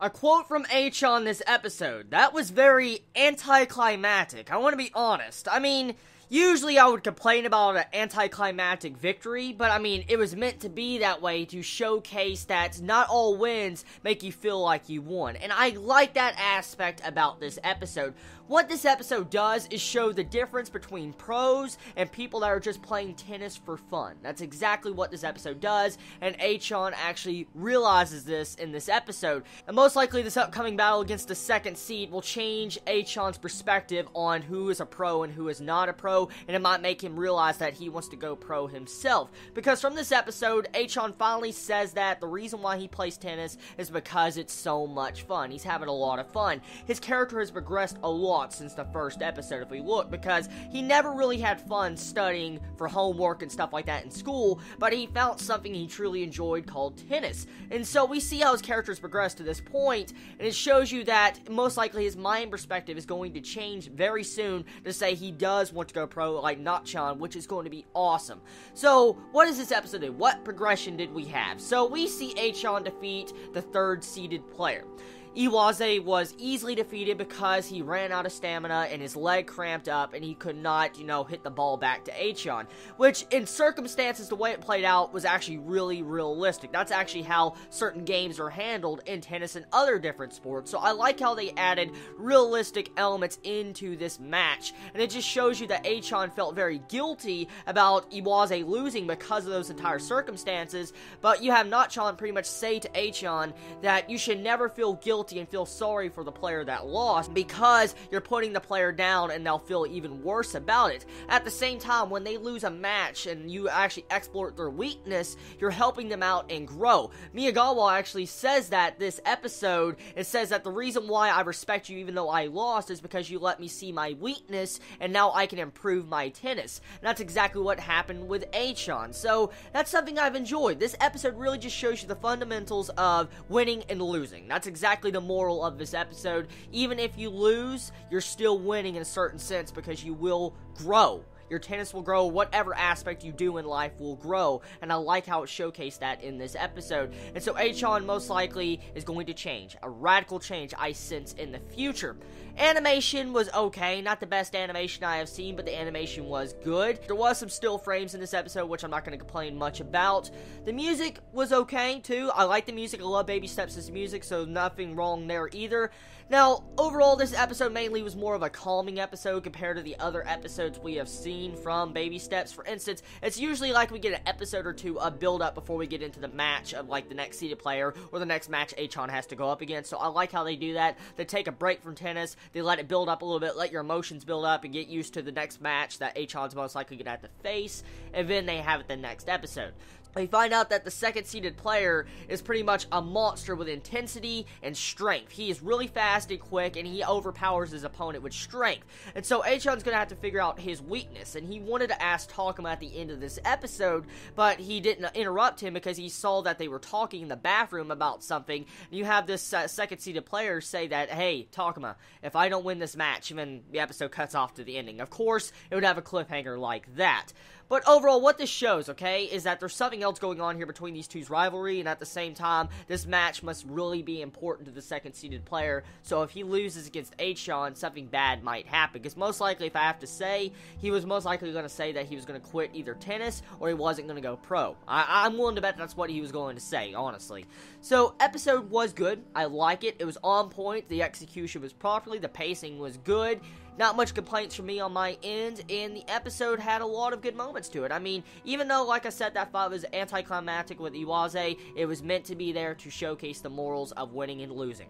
A quote from H on this episode. That was very anticlimactic. I want to be honest. I mean, usually I would complain about an anticlimactic victory, but I mean, it was meant to be that way to showcase that not all wins make you feel like you won. And I like that aspect about this episode. What this episode does is show the difference between pros and people that are just playing tennis for fun. That's exactly what this episode does, and Achan actually realizes this in this episode. And most likely this upcoming battle against the second seed will change Achan's perspective on who is a pro and who is not a pro, and it might make him realize that he wants to go pro himself. Because from this episode, Achan finally says that the reason why he plays tennis is because it's so much fun. He's having a lot of fun. His character has progressed a lot since the first episode, if we look, because he never really had fun studying for homework and stuff like that in school, but he found something he truly enjoyed called tennis. And so we see how his character's progressed to this point, and it shows you that most likely his mind perspective is going to change very soon to say he does want to go pro like Natchan, which is going to be awesome. So what does this episode do? What progression did we have? So we see Achan defeat the third seeded player. Iwaze was easily defeated because he ran out of stamina and his leg cramped up and he could not, hit the ball back to Achan, which in circumstances, the way it played out was actually really realistic. That's actually how certain games are handled in tennis and other different sports, so I like how they added realistic elements into this match, and it just shows you that Achan felt very guilty about Iwaze losing because of those entire circumstances, but you have Natchan pretty much say to Achan that you should never feel guilty and feel sorry for the player that lost, because you're putting the player down and they'll feel even worse about it. At the same time, when they lose a match and you actually exploit their weakness, you're helping them out and grow. Miyagawa actually says that this episode, it says that the reason why I respect you even though I lost is because you let me see my weakness and now I can improve my tennis. And that's exactly what happened with Achan. So that's something I've enjoyed. This episode really just shows you the fundamentals of winning and losing. That's exactly the moral of this episode. Even if you lose, you're still winning in a certain sense because you will grow. Your tennis will grow, whatever aspect you do in life will grow, and I like how it showcased that in this episode. And so Achan most likely is going to change, a radical change I sense in the future. Animation was okay, not the best animation I have seen, but the animation was good. There was some still frames in this episode, which I'm not going to complain much about. The music was okay, too. I like the music, I love Baby Steps' music, so nothing wrong there either. Now, overall, this episode mainly was more of a calming episode compared to the other episodes we have seen from Baby Steps. For instance, it's usually like we get an episode or two of build-up before we get into the match of, like, the next seeded player or the next match Achan has to go up against, so I like how they do that. They take a break from tennis, they let it build up a little bit, let your emotions build up, and get used to the next match that Achan's most likely going to have to face, and then they have it the next episode. We find out that the second seeded player is pretty much a monster with intensity and strength. He is really fast and quick, and he overpowers his opponent with strength. And so Achan's going to have to figure out his weakness, and he wanted to ask Takuma at the end of this episode, but he didn't interrupt him because he saw that they were talking in the bathroom about something. And you have this second seeded player say that, hey, Takuma, if I don't win this match, and then the episode cuts off to the ending. Of course, it would have a cliffhanger like that. But overall, what this shows, okay, is that there's something else going on here between these two's rivalry, and at the same time, this match must really be important to the second-seeded player, so if he loses against Achan, something bad might happen, because most likely, if I have to say, he was most likely going to say that he was going to quit either tennis, or he wasn't going to go pro. I'm willing to bet that's what he was going to say, honestly. So, episode was good. I like it. It was on point. The execution was properly. The pacing was good. Not much complaints from me on my end, and the episode had a lot of good moments to it. I mean, even though, like I said, that fight was anticlimactic with Iwaze, it was meant to be there to showcase the morals of winning and losing.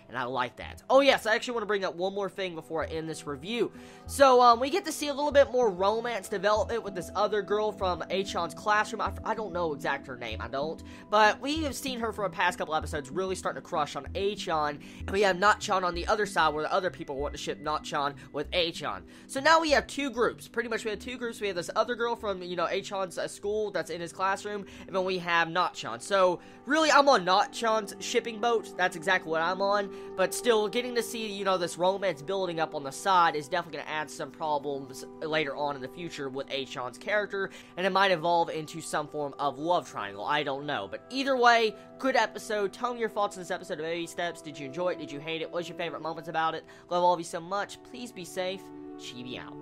And I like that. Oh yes, I actually want to bring up one more thing before I end this review. So, we get to see a little bit more romance development with this other girl from Achan's classroom. I don't know exact her name, I don't. But we have seen her for the past couple episodes really starting to crush on Achan. And we have Natchan on the other side where the other people want to ship Natchan with Achan. So now we have two groups. Pretty much we have two groups. We have this other girl from, Achan's school that's in his classroom. And then we have Natchan. So, really, I'm on Natchan's shipping boat. That's exactly what I'm on. but still, getting to see, you know, this romance building up on the side is definitely going to add some problems later on in the future with A-chan's character, and it might evolve into some form of love triangle. I don't know. But either way, good episode. Tell me your thoughts on this episode of Baby Steps. Did you enjoy it? Did you hate it? What was your favorite moments about it? Love all of you so much. Please be safe. Chibi out.